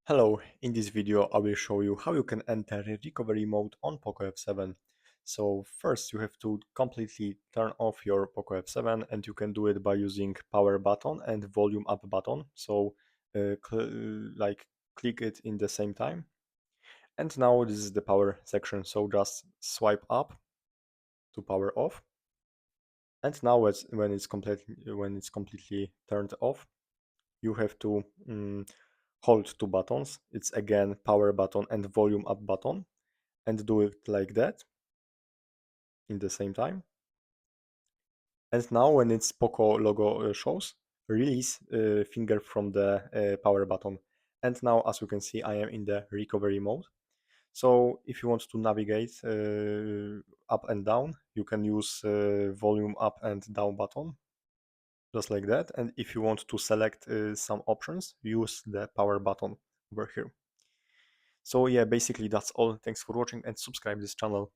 Hello, in this video I will show you how you can enter recovery mode on POCO F7. So first you have to completely turn off your POCO F7 and you can do it by using power button and volume up button. So click it in the same time. And now this is the power section, so just swipe up to power off. And now when it's completely turned off, you have to hold two buttons. It's again power button and volume up button, and do it like that in the same time. And now when its POCO logo shows, release finger from the power button. And now, as you can see, I am in the recovery mode. So if you want to navigate up and down, you can use volume up and down button, just like that. And if you want to select some options, use the power button over here. So yeah, basically that's all. Thanks for watching and subscribe this channel.